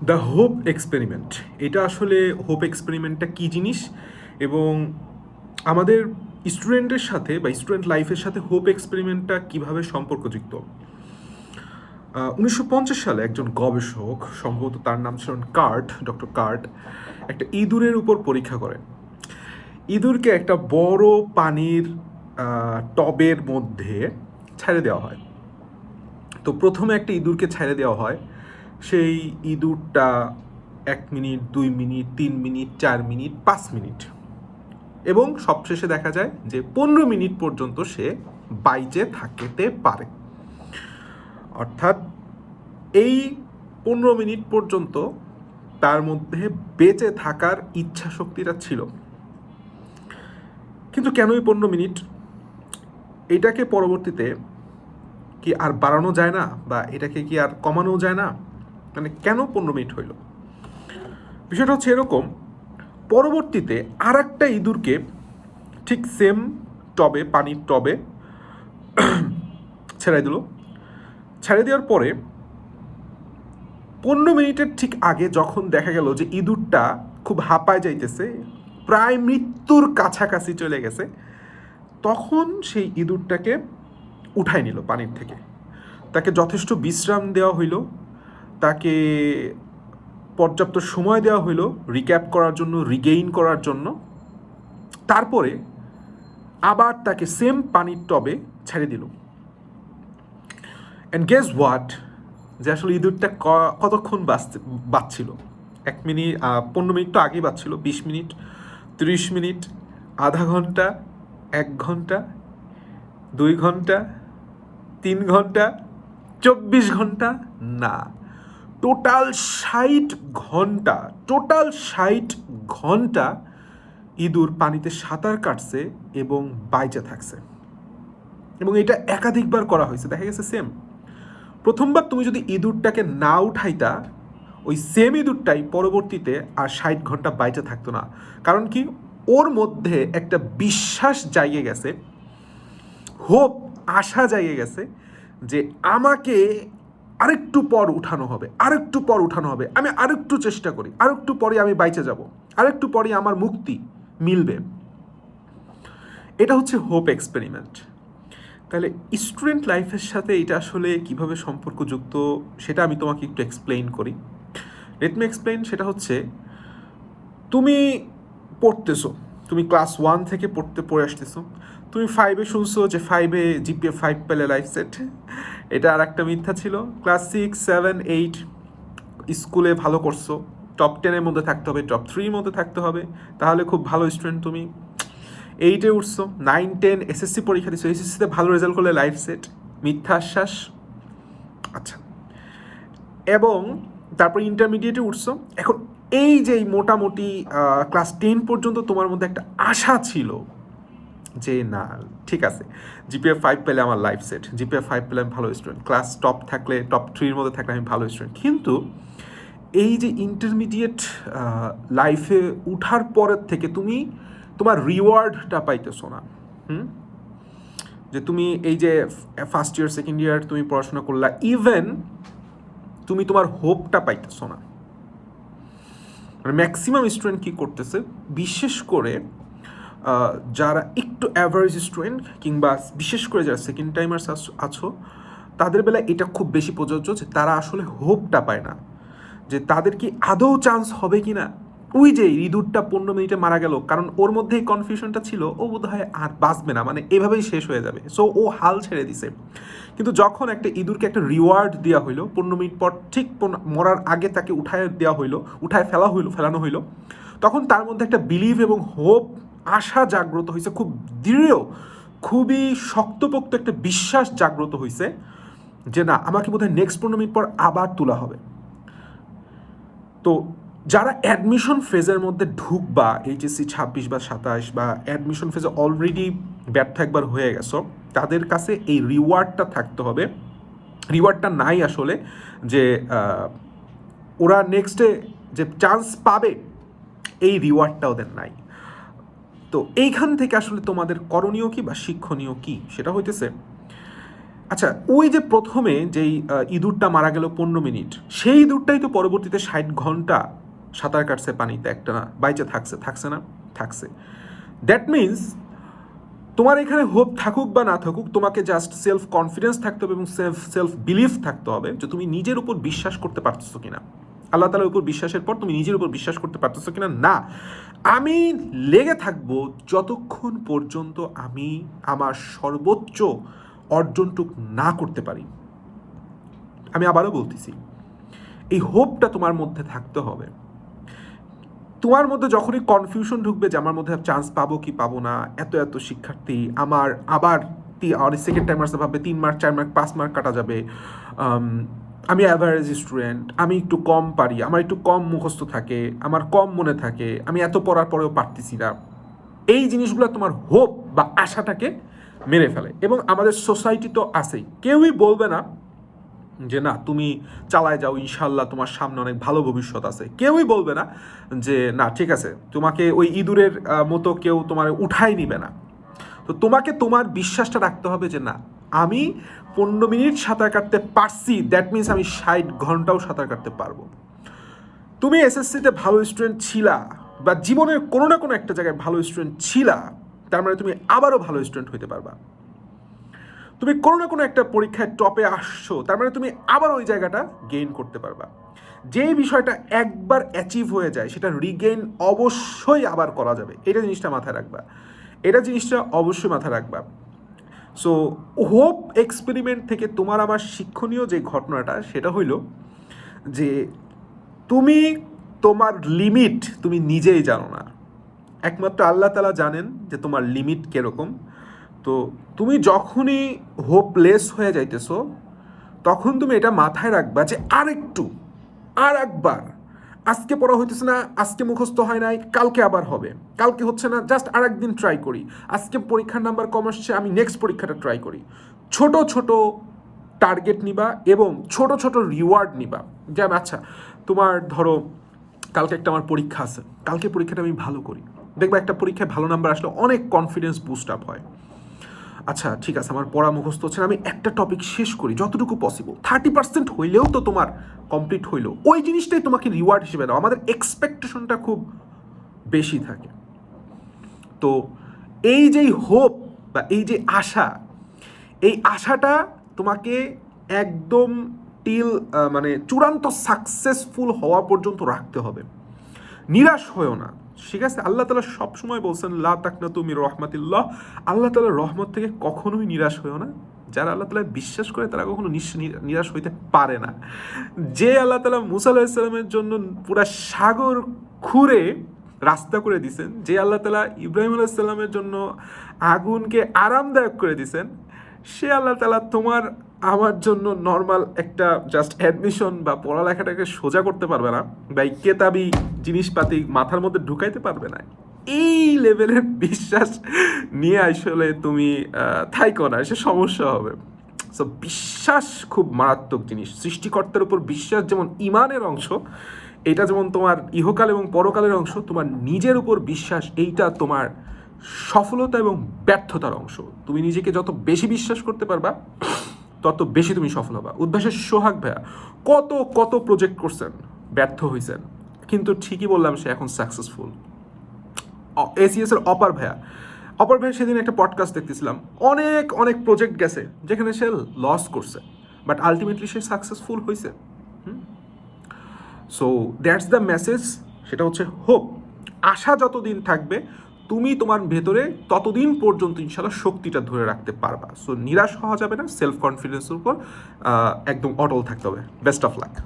The hope experiment, এটা আসলে hope এক্সপেরিমেন্টটা কী জিনিস এবং আমাদের স্টুডেন্টের সাথে বা স্টুডেন্ট লাইফের সাথে হোপ এক্সপেরিমেন্টটা কীভাবে সম্পর্কযুক্ত। 1950 সালে একজন গবেষক, সম্ভবত তার নাম ছিল ডক্টর কার্ট, একটা ইঁদুরের উপর পরীক্ষা করেন। ইঁদুরকে একটা বড় পানির টবের মধ্যে ছেড়ে দেওয়া হয়। তো প্রথমে একটা ইঁদুরকে ছেড়ে দেওয়া হয়। সেই ইঁদুরটা 1 minute, 2 minute, 3 minute, 4 minute, 5 minute এবং সবশেষে দেখা যায় যে 15 মিনিট পর্যন্ত সে বাইচে থাকতে পারে। অর্থাৎ এই 15 মিনিট পর্যন্ত তার মধ্যে বেঁচে থাকার ইচ্ছা শক্তিটা ছিল। কিন্তু কেন এই 15 মিনিট? এটাকে পরবর্তীতে কি আর বাড়ানো যায় না, বা এটাকে কি আর কমানো যায় না? মানে কেন 15 মিনিট হইল? বিষয়টা হচ্ছে এরকম, পরবর্তীতে আর একটা ইঁদুরকে ঠিক সেম টবে, পানির টবে ছেড়ে দিল। ছেড়ে দেওয়ার পরে 15 মিনিটের ঠিক আগে যখন দেখা গেল যে ইঁদুরটা খুব হাঁপায় যাইতেছে, প্রায় মৃত্যুর কাছাকাছি চলে গেছে, তখন সেই ইঁদুরটাকে উঠায় নিল পানির থেকে। তাকে যথেষ্ট বিশ্রাম দেওয়া হইল, তাকে পর্যাপ্ত সময় দেওয়া হইল রিক্যাপ করার জন্য, রিগেইন করার জন্য। তারপরে আবার তাকে সেম পানির টবে ছেড়ে দিল। অ্যান্ড গেস হোয়াট, যে আসলে ইঁদুরটা কতক্ষণ বাঁচছিল? 1 মিনিট, 15 মিনিট তো আগেই বাঁচছিল, 20 মিনিট, 30 মিনিট, আধা ঘন্টা, 1 ঘন্টা, 2 ঘন্টা, 3 ঘন্টা, 24 ঘন্টা? না, টোটাল 60 ঘন্টা। টোটাল 60 ঘন্টা ইঁদুর পানিতে সাঁতার কাটছে এবং বাইচে থাকছে। এবং এটা একাধিকবার করা হয়েছে, দেখা গেছে সেম। প্রথমবার তুমি যদি ইঁদুরটাকে না উঠাইতা, ওই সেম ইঁদুরটাই পরবর্তীতে আর 60 ঘন্টা বাইচে থাকতো না। কারণ কি, ওর মধ্যে একটা বিশ্বাস জাগিয়ে গেছে, হোপ, আশা জাগিয়ে গেছে যে আমাকে আরেকটু পর উঠানো হবে, আরেকটু পর উঠানো হবে, আমি আরেকটু চেষ্টা করি, আরেকটু পরে আমি বাইচে যাব, আরেকটু পরে আমার মুক্তি মিলবে। এটা হচ্ছে হোপ এক্সপেরিমেন্ট। তাহলে স্টুডেন্ট লাইফের সাথে এটা আসলে কিভাবে সম্পর্কযুক্ত সেটা আমি তোমাকে একটু এক্সপ্লেইন করি। Let me explain. সেটা হচ্ছে, তুমি পড়তেছো, তুমি ক্লাস 1 থেকে পড়ে আসতেছো। তুমি 5-এ শুনছো যে 5-এ জিপিএ 5 পেলে লাইফ সেট। এটা আর একটা মিথ্যা ছিল। ক্লাস 6, 7, 8 স্কুলে ভালো করছো, টপ 10-এর মধ্যে থাকতে হবে, টপ 3-এর মধ্যে থাকতে হবে, তাহলে খুব ভালো স্টুডেন্ট তুমি। 8-এ উঠছো, 9, 10 এসএসসি পরীক্ষা দিচ্ছ, এসএসসিতে ভালো রেজাল্ট করলে লাইফ সেট, মিথ্যা আশ্বাস। আচ্ছা, এবং তারপর ইন্টারমিডিয়েটে উঠছো। এখন এই যে মোটামুটি ক্লাস 10 পর্যন্ত তোমার মধ্যে একটা আশা ছিল যে না, ঠিক আছে, জিপিএ 5 পেলে আমার লাইফ সেট, জিপিএ 5 পেলে আমি ভালো স্টুডেন্ট, ক্লাস টপ থাকলে, টপ 3-এর মধ্যে থাকলে আমি ভালো স্টুডেন্ট। কিন্তু এই যে ইন্টারমিডিয়েট লাইফে উঠার পরের থেকে তুমি তোমার রিওয়ার্ডটা পাইতেছো না। যে তুমি এই যে ফার্স্ট ইয়ার, সেকেন্ড ইয়ার তুমি পড়াশোনা করলা, ইভেন তুমি তোমার হোপটা পাইতেছো না। মানে ম্যাক্সিমাম স্টুডেন্ট কী করতেছে, বিশেষ করে যারা একটু অ্যাভারেজ স্টুডেন্ট, কিংবা বিশেষ করে যারা সেকেন্ড টাইমার্স আছো, তাদের বেলায় এটা খুব বেশি প্রযোজ্য যে তারা আসলে হোপটা পায় না যে তাদের কি আদৌ চান্স হবে কি না। ওই যে ইঁদুরটা 15 মিনিটে মারা গেল, কারণ ওর মধ্যে এই কনফিউশনটা ছিল ও বোধহয় আর বাঁচবে না, মানে এভাবেই শেষ হয়ে যাবে, সো ও হাল ছেড়ে দিছে। কিন্তু যখন একটা ইঁদুরকে একটা রিওয়ার্ড দেওয়া হইলো, 15 মিনিট পর ঠিক মরার আগে তাকে ফেলানো হইলো, তখন তার মধ্যে একটা বিলিভ এবং হোপ, আশা জাগ্রত হয়েছে, খুব দৃঢ়, খুবই শক্তপোক্ত একটা বিশ্বাস জাগ্রত হয়েছে যে না, আমাকে বোধহয় নেক্সট 15 মিনিট পর আবার তোলা হবে। তো যারা অ্যাডমিশন ফেজের মধ্যে ঢুকবা, এইচএসসি 26 বা 27, বা অ্যাডমিশন ফেজে অলরেডি ব্যর্থ একবার হয়ে গেছো, তাদের কাছে এই রিওয়ার্ডটা থাকতে হবে। রিওয়ার্ডটা নাই আসলে, যে ওরা নেক্সটে যে চান্স পাবে, এই রিওয়ার্ডটা ওদের নাই। তো এইখান থেকে আসলে তোমাদের করণীয় কি বা শিক্ষণীয় কি, সেটা হইতেছে আচ্ছা, ওই যে প্রথমে যেই ইঁদুরটা মারা গেল 15 মিনিট, সেই ইঁদুরটাই তো পরবর্তীতে 60 ঘন্টা সাঁতার কাটছে পানিতে, একটা না বাইচে থাকছে না, থাকছে। দ্যাট মিনস তোমার এখানে হোপ থাকুক বা না থাকুক, তোমাকে জাস্ট সেলফ কনফিডেন্স থাকতে হবে এবং সেলফ বিলিফ থাকতে হবে যে তুমি নিজের উপর বিশ্বাস করতে পারতেছো কিনা। আল্লাহ তাআলার উপর বিশ্বাসের পর তুমি নিজের উপর বিশ্বাস করতে পারতেছো কিনা। না, আমি লেগে থাকবো যতক্ষণ পর্যন্ত আমি আমার সর্বোচ্চ অর্জনটুক না করতে পারি। আমি আবারও বলতেছি, এই হোপটা তোমার মধ্যে থাকতে হবে। তোমার মধ্যে যখনই কনফিউশন ঢুকবে যে আমার মধ্যে চান্স পাবো কি পাবো না, এত শিক্ষার্থী, আমার আবার সেকেন্ড টাইমার্সে ভাববে 3 মার্ক 4 মার্ক 5 মার্ক কাটা যাবে, আমি অ্যাভারেজ স্টুডেন্ট, আমি একটু কম পারি, আমার একটু কম মুখস্থ থাকে, আমার কম মনে থাকে, আমি এত পড়ার পরেও পারতেছি না, এই জিনিসগুলো তোমার হোপ বা আশাটাকে মেরে ফেলে। এবং আমাদের সোসাইটি তো আছেই, কেউই বলবে না যে না তুমি চালায় যাও, ইনশাল্লাহ তোমার সামনে অনেক ভালো ভবিষ্যৎ আছে। কেউই বলবে না যে না ঠিক আছে, তোমাকে ওই ইঁদুরের মতো কেউ তোমার উঠাই নিবে না। তো তোমাকে তোমার বিশ্বাসটা রাখতে হবে যে না, আমি 15 মিনিট সাঁতার কাটতে পারছি, দ্যাট মিনস আমি 60 ঘন্টাও সাঁতার কাটতে পারবো। তুমি এসএসসিতে ভালো স্টুডেন্ট ছিলা বা জীবনের কোনো না কোনো একটা জায়গায় ভালো স্টুডেন্ট ছিলা, তার মানে তুমি আবারও ভালো স্টুডেন্ট হইতে পারবা। তুমি কোনো না কোনো একটা পরীক্ষায় টপে আসছো, তার মানে তুমি আবার ওই জায়গাটা গেইন করতে পারবা। যেই বিষয়টা একবার অ্যাচিভ হয়ে যায় সেটা রিগেইন অবশ্যই আবার করা যাবে, এটা জিনিসটা মাথায় রাখবা, এটা জিনিসটা অবশ্যই মাথায় রাখবা। সো হোপ এক্সপেরিমেন্ট থেকে তোমার আমার শিক্ষণীয় যে ঘটনাটা সেটা হইল যে তুমি তোমার লিমিট তুমি নিজেই জানো না, একমাত্র আল্লাহ তাআলা জানেন যে তোমার লিমিট কীরকম। তো তুমি যখনই হোপলেস হয়ে যাইতেছো, তখন তুমি এটা মাথায় রাখবা যে আর একবার, আজকে পড়া হইতেছে না, আজকে মুখস্থ হয় নাই, কালকে আবার হবে, কালকে হচ্ছে না, জাস্ট আর একদিন ট্রাই করি, আজকে পরীক্ষার নাম্বার কম আসছে, আমি নেক্সট পরীক্ষাটা ট্রাই করি। ছোট ছোট টার্গেট নিবা এবং ছোট ছোট রিওয়ার্ড নিবা। যেমন আচ্ছা, তোমার ধরো কালকে একটা আমার পরীক্ষা আছে, কালকে পরীক্ষাটা আমি ভালো করি, দেখবা একটা পরীক্ষায় ভালো নাম্বার আসলে অনেক কনফিডেন্স বুস্ট আপ হয়। আচ্ছা ঠিক আছে, আমার পড়া মুখস্থ হচ্ছে না, আমি একটা টপিক শেষ করি যতটুকু পসিবল, 30% হইলেও তো তোমার কমপ্লিট হইলো, ওই জিনিসটাই তোমাকে রিওয়ার্ড হিসেবে দাও। আমাদের এক্সপেকটেশনটা খুব বেশি থাকে। তো এই যে হোপ বা এই যে আশা, এই আশাটা তোমাকে একদম মানে চূড়ান্ত সাকসেসফুল হওয়া পর্যন্ত রাখতে হবে। নিরাশ হয়েও না, ঠিক আছে? আল্লাহ তাআলা সবসময় বলছেন লা তাকনাতু মির রাহমাতিল্লাহ, আল্লাহ তাআলার রহমত থেকে কখনোই নিরাশ হয়েও না। যারা আল্লাহ তাআলা বিশ্বাস করে তারা কখনো নিরাশ হইতে পারে না। যে আল্লাহ তাআলা মুসা আলাইহিস সালামের জন্য পুরা সাগর খুঁড়ে রাস্তা করে দিয়েছেন, যে আল্লাহ তাআলা ইব্রাহিম আলাইহিস সালামের জন্য আগুনকে আরামদায়ক করে দিয়েছেন, সে আল্লাহ তাআলা তোমার আমার জন্য নর্মাল একটা জাস্ট অ্যাডমিশন বা পড়ালেখাটাকে সোজা করতে পারবে না, বা এই কেতাবি জিনিসপাতি মাথার মধ্যে ঢুকাইতে পারবে না। এই লেভেলের বিশ্বাস নিয়ে আসলে তুমি থাইকো না, সে সমস্যা হবে। সো বিশ্বাস খুব মারাত্মক জিনিস। সৃষ্টিকর্তার উপর বিশ্বাস যেমন ইমানের অংশ, এটা যেমন তোমার ইহকাল এবং পরকালের অংশ, তোমার নিজের উপর বিশ্বাস এইটা তোমার সফলতা এবং ব্যর্থতার অংশ। তুমি নিজেকে যত বেশি বিশ্বাস করতে পারবা, তত বেশি তুমি সফল হবা। উদ্ভাসের সোহাগ ভাইয়া কত কত প্রজেক্ট করছেন, ব্যর্থ হয়েছেন, কিন্তু ঠিকই বললাম সে এখন সাকসেসফুল। এসিএস এর অপার ভাইয়া সেদিন একটা পডকাস্ট দেখতেছিলাম, অনেক প্রজেক্ট গেছে যেখানে সে লস করছে, বাট আলটিমেটলি সে সাকসেসফুল হয়েছে। সো দ্যাটস দ্য মেসেজ, সেটা হচ্ছে হোপ। আশা যতদিন থাকবে তুমি তোমার ভেতরে ততদিন পর্যন্ত ইনশাল্লাহ শক্তিটা ধরে রাখতে পারবা। সো নিরাশ হওয়া যাবে না, সেলফ কনফিডেন্সের উপর একদম অটল থাকতে হবে। Best of luck.